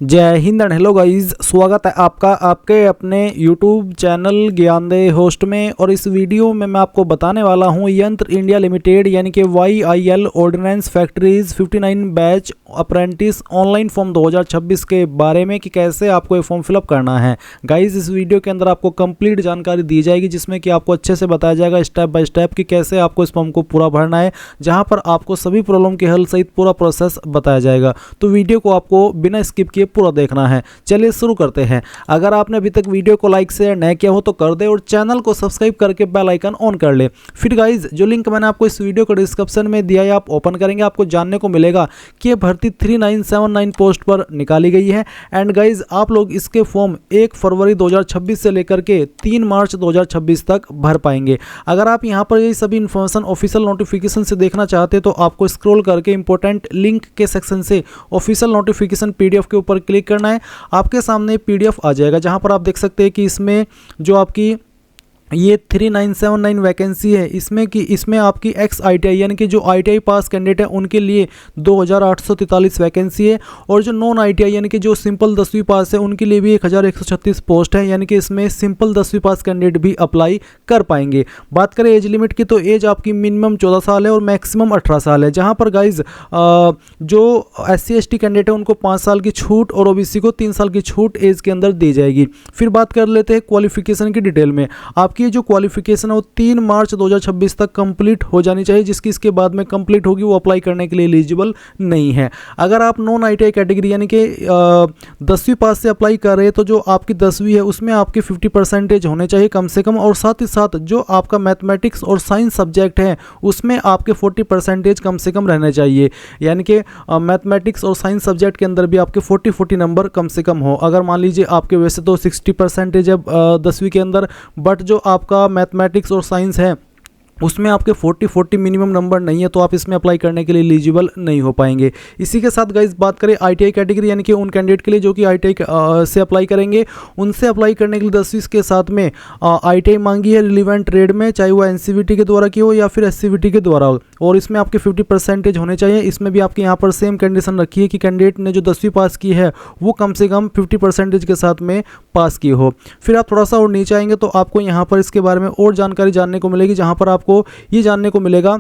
जय Hind and hello guys, स्वागत है आपका आपके अपने YouTube चैनल ज्ञानदेह होस्ट में। और इस वीडियो में मैं आपको बताने वाला हूं यंत्र इंडिया लिमिटेड यानी कि YIL ordnance factories 59 batch apprentice online form 2026 के बारे में कि कैसे आपको ये फॉर्म फिलअप करना है। गाइस इस वीडियो के अंदर आपको कंप्लीट जानकारी दी जाएगी जिसमें कि आपको अच्छे से बताया जाएगा स्टेप बाय स्टेप कि कैसे आपको इस फॉर्म को पूरा भरना है, जहाँ पर आपको सभी प्रॉब्लम के हल सहित पूरा प्रोसेस बताया जाएगा। तो वीडियो को आपको बिना स्किप किए पूरा देखना है। चलिए शुरू करते हैं। अगर आपने अभी तक वीडियो को लाइक शेयर नहीं किया हो तो कर दे और चैनल को सब्सक्राइब करके बेल आइकन ऑन कर ले। फिर गाइज जो लिंक मैंने आपको इस वीडियो को डिस्क्रिप्शन में दिया है आप ओपन करेंगे, आपको जानने को मिलेगा कि ये भर्ती 3979 पोस्ट पर निकाली गई है। एंड गाइज आप लोग इसके फॉर्म 1 फरवरी 2026 से लेकर के 3 मार्च 2026 तक भर पाएंगे। अगर आप यहाँ पर ये सभी इन्फॉर्मेशन ऑफिशियल नोटिफिकेशन से देखना चाहते हैं तो आपको स्क्रॉल करके इंपॉर्टेंट लिंक के सेक्शन से ऑफिशियल नोटिफिकेशन PDF के ऊपर क्लिक करना है। आपके सामने PDF आ जाएगा जहां पर आप देख सकते हैं कि इसमें जो आपकी ये 3979 वैकेंसी है इसमें आपकी एक्स ITI यानी कि जो ITI पास कैंडिडेट है उनके लिए 2843 वैकेंसी है। और जो नॉन ITI यानी कि जो सिंपल 10वीं पास है उनके लिए भी 1136 पोस्ट है, यानी कि इसमें सिंपल 10वीं पास कैंडिडेट भी अप्लाई कर पाएंगे। बात करें एज लिमिट की तो एज आपकी मिनिमम 14 साल है और मैक्सिमम 18 साल है, जहाँ पर गाइज जो SC ST कैंडिडेट है उनको 5 साल की छूट और OBC को 3 साल की छूट एज के अंदर दी जाएगी। फिर बात कर लेते हैं क्वालिफिकेशन की डिटेल में। आपकी जो क्वालिफिकेशन है वो 3 मार्च 2026 तक कंप्लीट हो जानी चाहिए, जिसकी इसके बाद में कंप्लीट होगी वो अप्लाई करने के लिए एलिजिबल नहीं है। अगर आप नॉन ITI कैटेगरी यानी कि 10वीं पास से अप्लाई कर रहे हैं तो जो आपकी 10वीं है उसमें आपके 50% होने चाहिए कम से कम, और साथ ही साथ जो आपका मैथमेटिक्स और साइंस सब्जेक्ट है उसमें आपके 40% कम से कम रहने चाहिए, यानी कि मैथमेटिक्स और साइंस सब्जेक्ट के अंदर भी आपके 40 नंबर कम से कम हो। अगर मान लीजिए आपके वैसे तो 60% है 10वीं के अंदर, बट जो आपका मैथमेटिक्स और साइंस है उसमें आपके 40 मिनिमम नंबर नहीं है तो आप इसमें अप्लाई करने के लिए एलिजिबल नहीं हो पाएंगे। इसी के साथ गाइस बात करें ITI कैटेगरी यानी कि उन कैंडिडेट के लिए जो कि ITI से अप्लाई करेंगे, उनसे अप्लाई करने के लिए 10वीं के साथ में ITI मांगी है रिलीवेंट ट्रेड में, चाहे वो NCVT के द्वारा की हो या फिर SCVT के द्वारा हो, और इसमें आपके 50% होने चाहिए। इसमें भी आपके यहाँ पर सेम कंडीशन रखी है कि कैंडिडेट ने जो 10वीं पास की है वो कम से कम 50% के साथ में पास की हो। फिर आप थोड़ा सा और नीचे आएंगे तो आपको यहाँ पर इसके बारे में और जानकारी जानने को मिलेगी, जहाँ पर आपको ये जानने को मिलेगा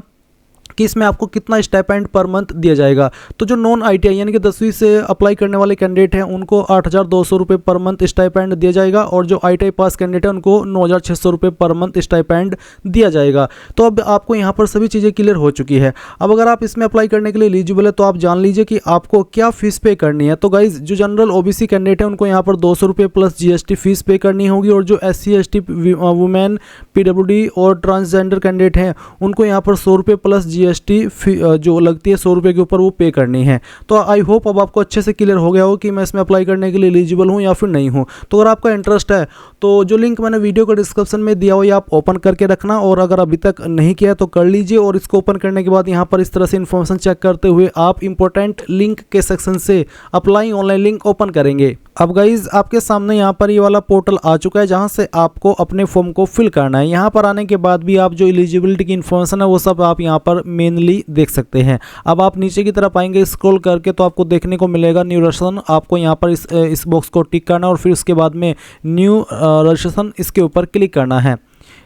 कि इसमें आपको कितना स्टाइपेंड पर मंथ दिया जाएगा। तो जो नॉन ITI यानी कि 10वीं से अप्लाई करने वाले कैंडिडेट हैं उनको 8200 रुपये पर मंथ स्टाइपेंड दिया जाएगा, और जो ITI पास कैंडिडेट है उनको 9600 रुपये पर मंथ स्टाइपेंड दिया जाएगा। तो अब आपको यहाँ पर सभी चीज़ें क्लियर हो चुकी है। अब अगर आप इसमें अप्लाई करने के लिए एलिजिबल है तो आप जान लीजिए कि आपको क्या फीस पे करनी है। तो गाइज जो जनरल OBC कैंडिडेट है उनको यहाँ पर 200 रुपये प्लस GST फीस पे करनी होगी, और जो SC ST वुमेन PWD और ट्रांसजेंडर कैंडिडेट हैं उनको यहाँ पर 100 रुपये प्लस GST जो लगती है 100 रुपये के ऊपर वो पे करनी है। तो आई होप अब आपको अच्छे से क्लियर हो गया हो कि मैं इसमें अप्लाई करने के लिए एलिजिबल हूँ या फिर नहीं हूँ। तो अगर आपका इंटरेस्ट है तो जो लिंक मैंने वीडियो के डिस्क्रिप्शन में दिया हो ये आप ओपन करके रखना, और अगर अभी तक नहीं किया तो कर लीजिए। और इसको ओपन करने के बाद यहाँ पर इस तरह से इन्फॉर्मेशन चेक करते हुए आप इंपॉर्टेंट लिंक के सेक्शन से अप्लाई ऑनलाइन लिंक ओपन करेंगे। अब गाइज आपके सामने यहाँ पर ये वाला पोर्टल आ चुका है जहाँ से आपको अपने फॉर्म को फिल करना है। यहाँ पर आने के बाद भी आप जो एलिजिबिलिटी की इन्फॉर्मेशन है वो सब आप यहाँ पर मेनली देख सकते हैं। अब आप नीचे की तरफ आएंगे स्क्रॉल करके तो आपको देखने को मिलेगा न्यू रजिस्ट्रेशन। आपको यहाँ पर इस बॉक्स को टिक करना और फिर उसके बाद में न्यू रजिस्ट्रेशन इसके ऊपर क्लिक करना है।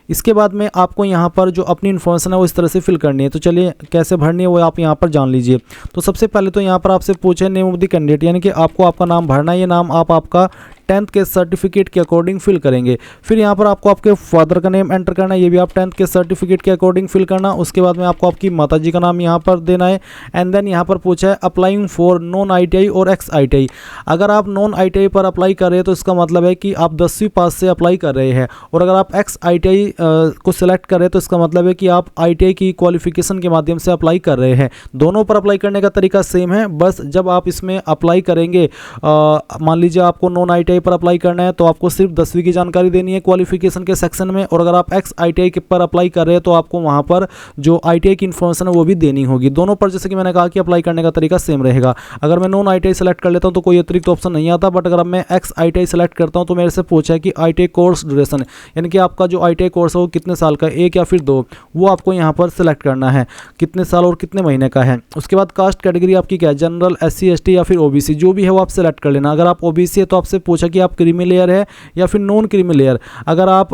इसके बाद में आपको यहाँ पर जो अपनी इन्फॉर्मेशन है वो इस तरह से फिल करनी है। तो चलिए कैसे भरनी है वो आप यहाँ पर जान लीजिए। तो सबसे पहले तो यहाँ पर आपसे पूछे नेम ऑफ द कैंडिडेट, यानी कि आपको आपका नाम भरना है। ये नाम आप आपका 10th के सर्टिफिकेट के अकॉर्डिंग फिल करेंगे। फिर यहाँ पर आपको आपके फादर का नेम एंटर करना है, ये भी आप 10th के सर्टिफिकेट के अकॉर्डिंग फिल करना। उसके बाद में आपको आपकी माताजी का नाम यहाँ पर देना है। एंड देन यहाँ पर पूछा है अप्लाइंग फॉर नॉन ITI और एक्स ITI। अगर आप नॉन ITI पर अप्लाई कर रहे हैं तो इसका मतलब है कि आप 10वीं पास से अप्लाई कर रहे हैं, और अगर आप एक्स ITI को सिलेक्ट कर रहे हैं तो इसका मतलब है कि आप ITI की क्वालिफिकेशन के माध्यम से अप्लाई कर रहे हैं। दोनों पर अप्लाई करने का तरीका सेम है, बस जब आप इसमें अप्लाई करेंगे मान लीजिए आपको नॉन ITI पर अप्लाई करना है तो आपको सिर्फ 10वीं की जानकारी देनी है क्वालिफिकेशन के सेक्शन में, और अगर आप एक्स ITI के पर अप्लाई कर रहे हैं तो आपको वहाँ पर जो ITI की इन्फॉर्मेशन है वो भी देनी होगी। दोनों पर जैसे कि मैंने कहा कि अप्लाई करने का तरीका सेम रहेगा। अगर मैं नॉन ITI सेलेक्ट कर लेता हूँ तो कोई अतिरिक्त ऑप्शन नहीं आता, बट अगर मैं एक्स ITI सेलेक्ट करता हूँ तो मेरे से पूछा है कि ITI कोर्स ड्यूरेशन, यानी कि आपका जो ITI कोर्स है वो कितने साल का, 1 या फिर 2, वो आपको यहाँ पर सिलेक्ट करना है कितने साल और कितने महीने का है। उसके बाद कास्ट कैटेगरी आपकी क्या है, जनरल, SC ST या फिर OBC, जो भी है वो आप सेलेक्ट कर लेना। अगर आप OBC है तो आपसे पूछा कि आप क्रीमी लेयर है या फिर नॉन क्रीमी लेयर। अगर आप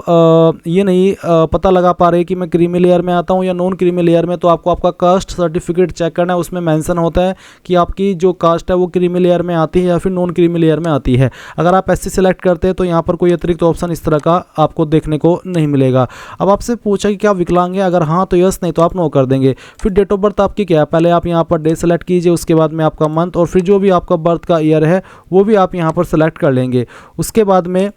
ये नहीं पता लगा पा रहे कि मैं क्रीमी लेयर में आता हूँ या नॉन क्रीमी लेयर में, तो आपको आपका कास्ट सर्टिफिकेट चेक करना है। उसमें मेंशन होता है कि आपकी जो कास्ट है वो क्रीमी लेयर में आती है या फिर नॉन क्रीमी लेयर में आती है। अगर आप SC सेलेक्ट करते हैं तो यहाँ पर कोई अतिरिक्त ऑप्शन इस तरह का आपको देखने को नहीं मिलेगा। अब आपसे पूछा कि क्या विकलांग है, अगर हाँ तो यस, नहीं तो आप नो कर देंगे। फिर डेट ऑफ बर्थ आपकी क्या है, पहले आप यहाँ पर डे सेलेक्ट कीजिए, उसके बाद में आपका मंथ, और फिर जो भी आपका बर्थ का ईयर है वो भी आप यहाँ पर सेलेक्ट कर लेंगे। उसके बाद में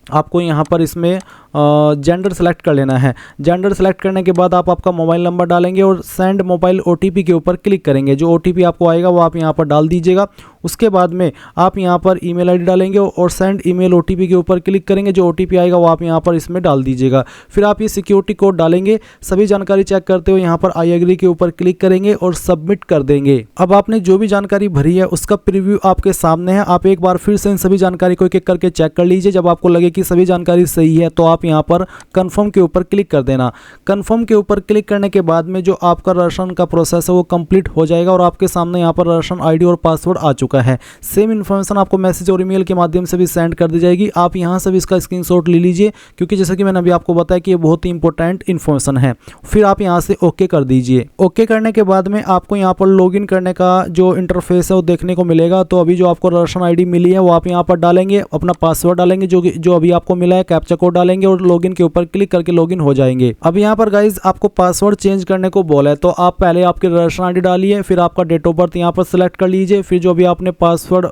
आपको यहाँ पर इसमें जेंडर सेलेक्ट कर लेना है। जेंडर सेलेक्ट करने के बाद आप आपका मोबाइल नंबर डालेंगे और सेंड मोबाइल OTP के ऊपर क्लिक करेंगे। जो OTP आपको आएगा वो आप यहाँ पर डाल दीजिएगा। उसके बाद में आप यहाँ पर ईमेल ID डालेंगे और सेंड ईमेल OTP के ऊपर क्लिक करेंगे। जो OTP आएगा वो आप यहाँ पर इसमें डाल दीजिएगा। फिर आप ये सिक्योरिटी कोड डालेंगे। सभी जानकारी चेक करते हुए यहाँ पर आई एग्री के ऊपर क्लिक करेंगे और सबमिट कर देंगे। अब आपने जो भी जानकारी भरी है उसका प्रीव्यू आपके सामने है। आप एक बार फिर से इन सभी जानकारी को एक एक करके चेक कर लीजिए। जब आपको लगे कि सभी जानकारी सही है तो आप यहाँ पर कंफर्म के ऊपर क्लिक कर देना। कंफर्म के ऊपर क्लिक करने के बाद में जो आपका राशन का प्रोसेस है वो कंप्लीट हो जाएगा और आपके सामने यहाँ पर राशन ID और पासवर्ड आ चुका है। सेम इन्फॉर्मेशन आपको मैसेज और ईमेल के माध्यम से भी सेंड कर दी जाएगी। आप यहाँ से भी इसका स्क्रीनशॉट ले लीजिए, क्योंकि जैसे कि मैंने अभी आपको बताया कि ये बहुत ही इंपॉर्टेंट इन्फॉर्मेशन है। फिर आप यहाँ से ओके कर दीजिए। ओके करने के बाद में आपको यहाँ पर लॉगिन करने का जो इंटरफेस है वो देखने को मिलेगा। तो अभी जो आपको राशन ID मिली है वो आप यहाँ पर डालेंगे, अपना पासवर्ड डालेंगे जो अभी आपको मिला है, कैप्चा कोड डालेंगे और लॉगिन के ऊपर क्लिक करके लॉगिन हो जाएंगे। अब यहाँ पर गाइज आपको पासवर्ड चेंज करने को बोला है, तो आप पहले आपके राशन ID डालिए, फिर आपका डेट ऑफ बर्थ यहाँ पर सिलेक्ट कर लीजिए, फिर जो भी आपने पासवर्ड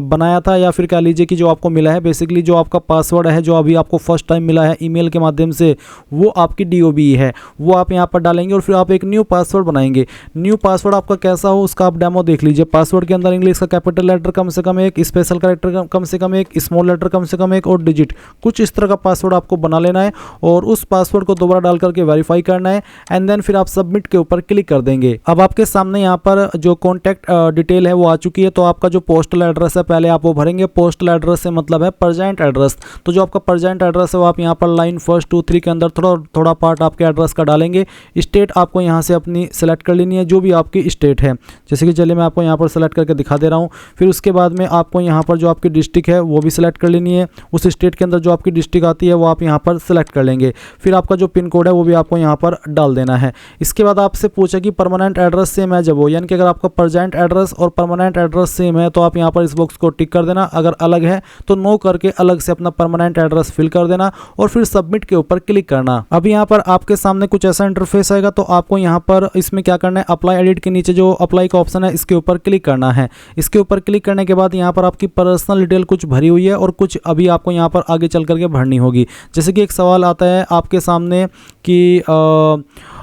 बनाया था या फिर कह लीजिए कि जो आपको मिला है, बेसिकली जो आपका पासवर्ड है जो अभी आपको फर्स्ट टाइम मिला है ईमेल के माध्यम से, वो आपकी DOB है, वो आप यहाँ पर डालेंगे और फिर आप एक न्यू पासवर्ड बनाएंगे। न्यू पासवर्ड आपका कैसा हो उसका आप डेमो देख लीजिए। पासवर्ड के अंदर इंग्लिश का कैपिटल लेटर कम से कम 1, स्पेशल कैरेक्टर कम से कम 1, स्मॉल लेटर कम से कम 1 और डिजिट, कुछ इस तरह का पासवर्ड आपको बना लेना है और उस पासवर्ड को दोबारा डाल करके वेरीफाई करना है एंड देन फिर आप सबमिट के ऊपर क्लिक कर देंगे। अब आपके सामने यहाँ पर जो कॉन्टैक्ट डिटेल है वो आ चुकी है। तो आपका जो पोस्टल एड्रेस है पहले आप वो भरेंगे। पोस्टल एड्रेस से मतलब है प्रेजेंट एड्रेस। तो जो आपका प्रेजेंट एड्रेस है वो आप यहाँ पर लाइन 1, 2, 3 के अंदर थोड़ा पार्ट आपके एड्रेस का डालेंगे। स्टेट आपको यहाँ से अपनी सेलेक्ट कर लेनी है, जो भी आपकी स्टेट है। जैसे कि चलिए मैं आपको यहाँ पर सेलेक्ट करके दिखा दे रहा हूँ। फिर उसके बाद में आपको यहाँ पर जो आपकी डिस्ट्रिक्ट है वो भी सिलेक्ट कर लेनी है। उस स्टेट के अंदर जो आपकी डिस्ट्रिक्ट आती है वो आप यहाँ पर सेलेक्ट कर लेंगे। फिर आपका जो पिन कोड है वो भी आपको यहाँ पर डाल देना है। इसके बाद आपसे पूछा कि परमानेंट एड्रेस सेम है जब हो, यानी कि अगर आपका प्रेजेंट एड्रेस और परमानेंट एड्रेस सेम है तो आप यहाँ पर इस बॉक्स को टिक कर देना। अगर अलग है तो नो करके अलग से अपना परमानेंट एड्रेस फिल कर देना और फिर सबमिट के ऊपर क्लिक करना। अब यहाँ पर आपके सामने कुछ ऐसा इंटरफेस आएगा। तो आपको यहाँ पर इसमें क्या करना है, अप्लाई एडिट के नीचे जो अप्लाई का ऑप्शन है इसके ऊपर क्लिक करना है। इसके ऊपर क्लिक करने के बाद यहाँ पर आपकी पर्सनल डिटेल कुछ भरी हुई है और कुछ अभी आपको यहाँ पर आगे चल करके भरनी होगी। जैसे कि एक सवाल आता है आपके सामने कि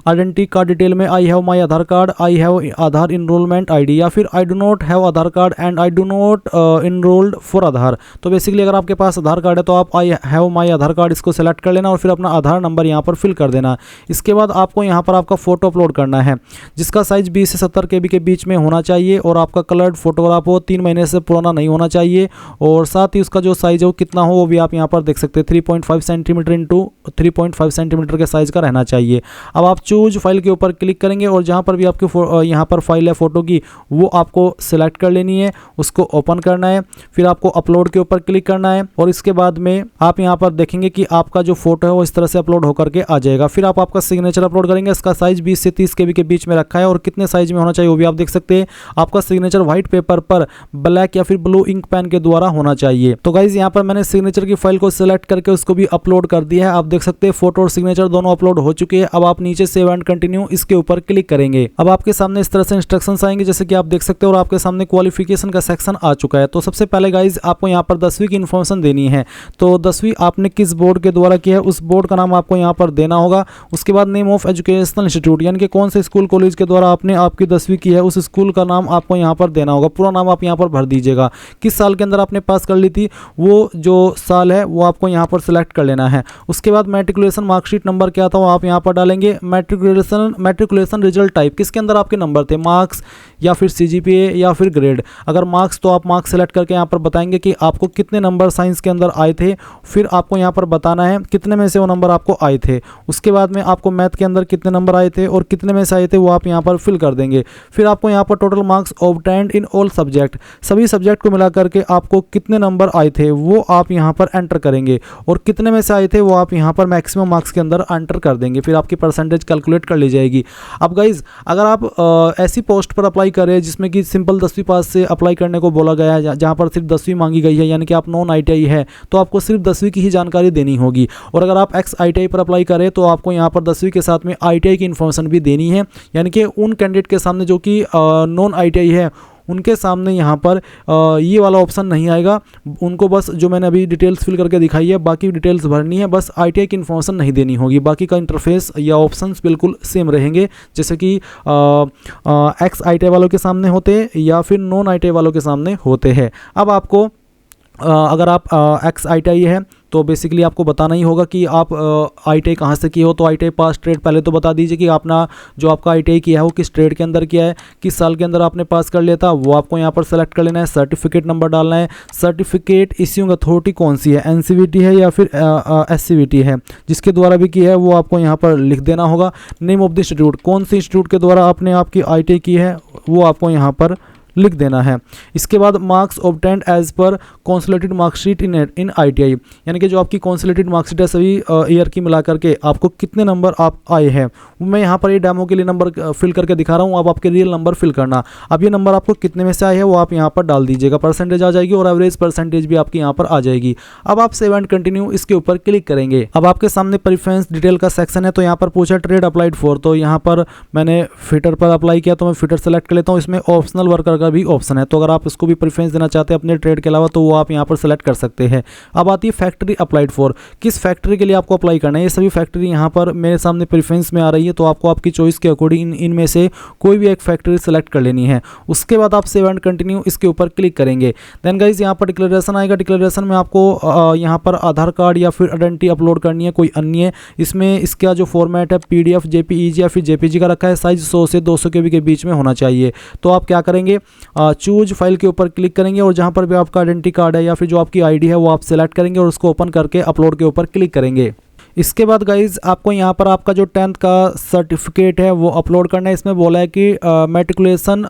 आइडेंटिटी कार्ड डिटेल में I have my Aadhaar card, I have Aadhaar enrollment ID, या फिर I do not have Aadhaar card and I do not enrolled for Aadhaar. तो बेसिकली अगर आपके पास आधार कार्ड है तो आप आई हैव माई आधार कार्ड इसको सेलेक्ट कर लेना और फिर अपना आधार नंबर यहाँ पर फिल कर देना। इसके बाद आपको यहाँ पर आपका फोटो अपलोड करना है जिसका साइज 20 से 70 KB के बीच में होना चाहिए और आपका कलर्ड फोटोग्राफ हो, 3 महीने से पुराना नहीं होना चाहिए और साथ ही उसका जो साइज हो कितना हो वो भी आप यहाँ पर देख सकते हैं। 3.5 सेंटीमीटर इंटू 3.5 सेंटीमीटर के साइज का रहना चाहिए। अब आप चूज फाइल के ऊपर क्लिक करेंगे और जहां पर भी आपकी यहाँ पर फाइल है फोटो की वो आपको सिलेक्ट कर लेनी है, उसको ओपन करना है। फिर आपको अपलोड के ऊपर क्लिक करना है और इसके बाद में आप यहाँ पर देखेंगे कि आपका जो फोटो है वो इस तरह से अपलोड होकर के आ जाएगा। फिर आप आपका सिग्नेचर अपलोड करेंगे। इसका साइज 20 से 30 KB के बीच में रखा है और कितने साइज में होना चाहिए वो भी आप देख सकते हैं। आपका सिग्नेचर व्हाइट पेपर पर ब्लैक या फिर ब्लू इंक पेन के द्वारा होना चाहिए। तो गाइज यहाँ पर मैंने सिग्नेचर की फाइल को सिलेक्ट करके उसको भी अपलोड कर दिया है। आप देख सकते हैं फोटो और सिग्नेचर दोनों अपलोड हो चुके हैं। अब आप नीचे सेव एंड कंटिन्यू इसके ऊपर क्लिक करेंगे। अब आपके सामने इस तरह से इंस्ट्रक्शंस आएंगे जैसे कि आप देख सकते हो और आपके सामने क्वालिफिकेशन का सेक्शन आ चुका है। तो सबसे पहले गाइज आपको यहाँ पर 10वीं की इन्फॉर्मेशन देनी है। तो 10वीं आपने किस बोर्ड के द्वारा किया है उस बोर्ड का नाम आपको यहाँ पर देना होगा। उसके बाद नेम ऑफ एजुकेशनल इंस्टीट्यूट यानी कि कौन से स्कूल कॉलेज के द्वारा आपने आपकी 10वीं की है उस स्कूल का नाम आपको यहाँ पर देना होगा। पूरा नाम आप यहाँ पर भर दीजिएगा। किस साल के अंदर आपने पास कर ली थी वो जो साल है वो आपको यहाँ पर सिलेक्ट कर लेना है। उसके बाद मैट्रिकुलेशन मार्कशीट नंबर क्या था वो आप यहाँ पर डालेंगे। मैट्रिकुलेशन रिजल्ट टाइप किसके अंदर आपके नंबर थे, मार्क्स या फिर CGPA या फिर ग्रेड। अगर मार्क्स तो आप मार्क्स सेलेक्ट करके यहाँ पर बताएंगे कि आपको कितने नंबर साइंस के अंदर आए थे, फिर आपको यहाँ पर बताना है कितने में से वो नंबर आपको आए थे। उसके बाद में आपको मैथ के अंदर कितने नंबर आए थे और कितने में से आए थे वो आप यहाँ पर फिल कर देंगे। फिर आपको यहाँ पर total marks obtained in all subject, सभी सब्जेक्ट को मिला करके आपको कितने नंबर आए थे वो आप यहाँ पर एंटर करेंगे और कितने में से आए थे वो आप यहाँ पर मैक्सिमम मार्क्स के अंदर एंटर कर देंगे। फिर आपकी परसेंटेज कैलकुलेट कर ली जाएगी। अब गाइज अगर आप ऐसी पोस्ट पर अप्लाई कर रहे हैं जिसमें कि सिंपल 10वीं पास से अप्लाई करने को बोला गया है, जहाँ पर सिर्फ 10वीं मांगी गई है यानी कि आप नॉन ITI है तो आपको सिर्फ 10वीं की ही जानकारी देनी होगी। और अगर आप एक्स ITI पर अप्लाई करें तो आपको यहाँ पर 10वीं के साथ में ITI की इन्फॉर्मेशन भी देनी है। यानी कि उन कैंडिडेट के सामने जो कि नॉन ITI है उनके सामने यहाँ पर ये वाला ऑप्शन नहीं आएगा। उनको बस जो मैंने अभी डिटेल्स फिल करके दिखाई है बाकी डिटेल्स भरनी है, बस ITI की इन्फॉर्मेशन नहीं देनी होगी। बाकी का इंटरफेस या ऑप्शंस बिल्कुल सेम रहेंगे जैसे कि एक्स ITI वालों के सामने होते या फिर नॉन ITI वालों के सामने होते हैं। अब आपको अगर आप एक्स ITI है तो बेसिकली आपको बताना ही होगा कि आप ITI कहाँ से किए हो। तो ITI पास ट्रेड पहले तो बता दीजिए कि आपने जो आपका ITI किया है वो किस ट्रेड के अंदर किया है, किस साल के अंदर आपने पास कर लिया था वो आपको यहाँ पर सेलेक्ट कर लेना है। सर्टिफिकेट नंबर डालना है। सर्टिफिकेट इश्यूइंग अथॉरिटी कौन सी है, NCVT है या फिर SCVT है, जिसके द्वारा भी किया है वो आपको यहाँ पर लिख देना होगा। नेम ऑफ द इंस्टीट्यूट, कौन से इंस्टीट्यूट के द्वारा आपने आपकी ITI की है वो आपको यहाँ पर लिख देना है। इसके बाद marks obtained as per consolidated marksheet in ITI यानी कि जो आपकी कॉन्सोलिडेटेड मार्कशीट है सभी ईयर की मिला करके आपको कितने नंबर आप आए हैं। मैं यहाँ पर ये डेमो के लिए नंबर फिल करके दिखा रहा हूँ, अब आपके रियल नंबर फिल करना। अब ये नंबर आपको कितने में से आए हैं वो आप यहाँ पर डाल दीजिएगा। परसेंटेज आ जाएगी और एवरेज परसेंटेज भी आपकी यहाँ पर आ जाएगी। अब आप सेव एंड कंटिन्यू इसके ऊपर क्लिक करेंगे। अब आपके सामने प्रेफरेंस डिटेल का सेक्शन है। तो यहाँ पर पूछा ट्रेड अप्लाइड फॉर, तो यहाँ पर मैंने फिटर पर अप्लाई किया तो मैं फिटर सेलेक्ट कर लेता हूँ। इसमें ऑप्शनल वर्कर का भी ऑप्शन है, तो अगर आप इसको भी प्रेफरेंस देना चाहते हैं अपने ट्रेड के अलावा तो वो आप यहाँ पर सेलेक्ट कर सकते हैं। अब आती है फैक्ट्री अप्लाइड फॉर, किस फैक्ट्री के लिए आपको अप्लाई करना है। ये सभी फैक्ट्री यहाँ पर मेरे सामने प्रेफरेंस में आ रही है, तो आपको आपकी चॉइस के अकॉर्डिंग इनमें से कोई भी एक फैक्ट्री सेलेक्ट कर लेनी है। उसके बाद आप सेव एंड कंटिन्यू इसके ऊपर क्लिक करेंगे। देन गाइज यहाँ पर डिक्लेरेशन आएगा। डिक्लेरेशन में आपको यहाँ पर आधार कार्ड या फिर आइडेंटिटी अपलोड करनी है, कोई अन्य। इसमें इसका जो फॉर्मेट है PDF, JPEG या फिर JPG का रखा है। साइज 100 से 200 KB के बीच में होना चाहिए। तो आप क्या करेंगे, चूज फाइल के ऊपर क्लिक करेंगे और जहां पर भी आपका आइडेंटिटी कार्ड है या फिर जो आपकी ID है वो आप सेलेक्ट करेंगे और उसको ओपन करके अपलोड के ऊपर क्लिक करेंगे। इसके बाद गाइज आपको यहाँ पर आपका जो 10th का सर्टिफिकेट है वो अपलोड करना है। इसमें बोला है कि मैट्रिकुलेशन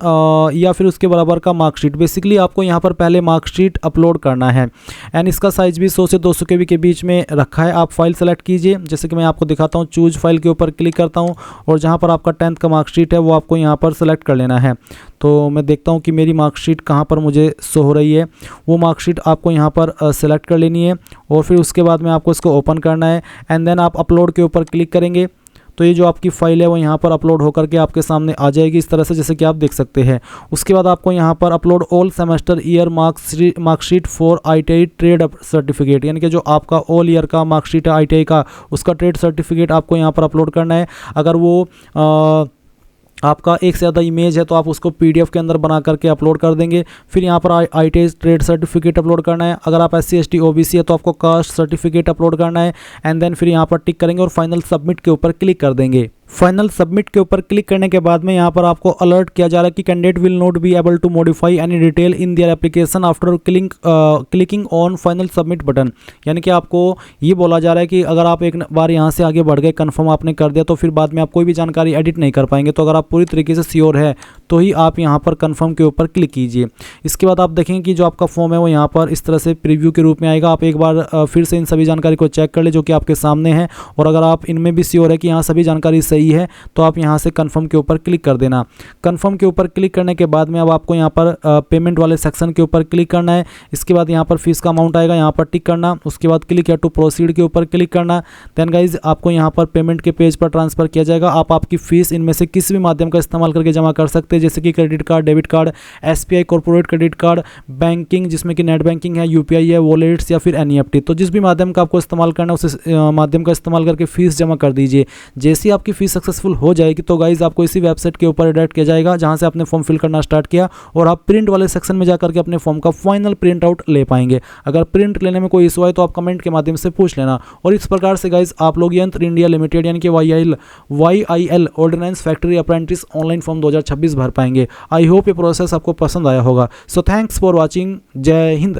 या फिर उसके बराबर का मार्कशीट। बेसिकली आपको यहाँ पर पहले मार्कशीट अपलोड करना है एंड इसका साइज भी 100 से 200 KB के बीच में रखा है। आप फाइल सेलेक्ट कीजिए, जैसे कि मैं आपको दिखाता हूँ। चूज फाइल के ऊपर क्लिक करता हूँ और जहाँ पर आपका 10th का मार्कशीट है वो आपको यहाँ पर सेलेक्ट कर लेना है। तो मैं देखता हूँ कि मेरी मार्कशीट कहाँ पर मुझे शो हो रही है। वो मार्कशीट आपको यहाँ पर सेलेक्ट कर लेनी है और फिर उसके बाद में आपको इसको ओपन करना है एंड देन आप अपलोड के ऊपर क्लिक करेंगे। तो ये जो आपकी फाइल है वो यहाँ पर अपलोड होकर के आपके सामने आ जाएगी इस तरह से, जैसे कि आप देख सकते हैं। उसके बाद आपको यहाँ पर upload all semester year marksheet for ITI trade certificate, यानी कि जो आपका ऑल ईयर का मार्कशीट है ITI का उसका ट्रेड सर्टिफिकेट आपको यहाँ पर अपलोड करना है। अगर वो आपका एक से ज़्यादा इमेज है तो आप उसको PDF के अंदर बना करके अपलोड कर देंगे। फिर यहाँ पर ITI ट्रेड सर्टिफिकेट अपलोड करना है। अगर आप SC ST OBC है तो आपको कास्ट सर्टिफिकेट अपलोड करना है एंड देन फिर यहाँ पर टिक करेंगे और फाइनल सबमिट के ऊपर क्लिक कर देंगे। फाइनल सबमिट के ऊपर क्लिक करने के बाद में यहाँ पर आपको अलर्ट किया जा रहा है कि candidate will not be able to modify any detail in their application after clicking on final submit button. यानी कि आपको ये बोला जा रहा है कि अगर आप एक बार यहाँ से आगे बढ़ गए, कन्फर्म आपने कर दिया, तो फिर बाद में आप कोई भी जानकारी एडिट नहीं कर पाएंगे। तो अगर आप पूरी तरीके से श्योर है तो ही आप यहाँ पर कन्फर्म के ऊपर क्लिक कीजिए। इसके बाद आप देखेंगे कि जो आपका फॉर्म है वो यहाँ पर इस तरह से प्रीव्यू के रूप में आएगा। आप एक बार फिर से इन सभी जानकारी को चेक कर ले जो कि आपके सामने है, और अगर आप इनमें भी श्योर है कि यहाँ सभी जानकारी सही गई है तो आप यहाँ से कन्फर्म के ऊपर क्लिक कर देना। कन्फर्म के ऊपर क्लिक करने के बाद में अब आपको यहाँ पर पेमेंट वाले सेक्शन के ऊपर क्लिक करना है। इसके बाद यहाँ पर फीस का अमाउंट आएगा, यहाँ पर टिक करना। उसके बाद क्लिक या टू प्रोसीड के ऊपर क्लिक करना। देन गाइज आपको यहाँ पर पेमेंट के पेज पर ट्रांसफर किया जाएगा। आप आपकी फीस इनमें से किसी भी माध्यम का इस्तेमाल करके जमा कर सकते हैं, जैसे कि credit card, debit card, SBI corporate credit card, banking जिसमें कि नेट बैंकिंग है, UPI है, वॉलेट्स या फिर NEFT। तो जिस भी माध्यम का आपको इस्तेमाल करना है उस माध्यम का इस्तेमाल करके फीस जमा कर दीजिए। जैसे ही आपकी फीस सक्सेसफुल हो जाएगी तो गाइज आपको इसी वेबसाइट के ऊपर डायरेक्ट किया जाएगा जहां से आपने फॉर्म फिल करना स्टार्ट किया, और आप प्रिंट वाले सेक्शन में जाकर के अपने फॉर्म का फाइनल प्रिंट आउट ले पाएंगे। अगर प्रिंट लेने में कोई इशू आए तो आप कमेंट के माध्यम से पूछ लेना। और इस प्रकार से गाइज आप लोग यंत्र इंडिया लिमिटेड यानी कि YIL ordnance factory apprentice online form 2026 भर पाएंगे। आई होप ये प्रोसेस आपको पसंद आया होगा। So thanks for watching. जय हिंद।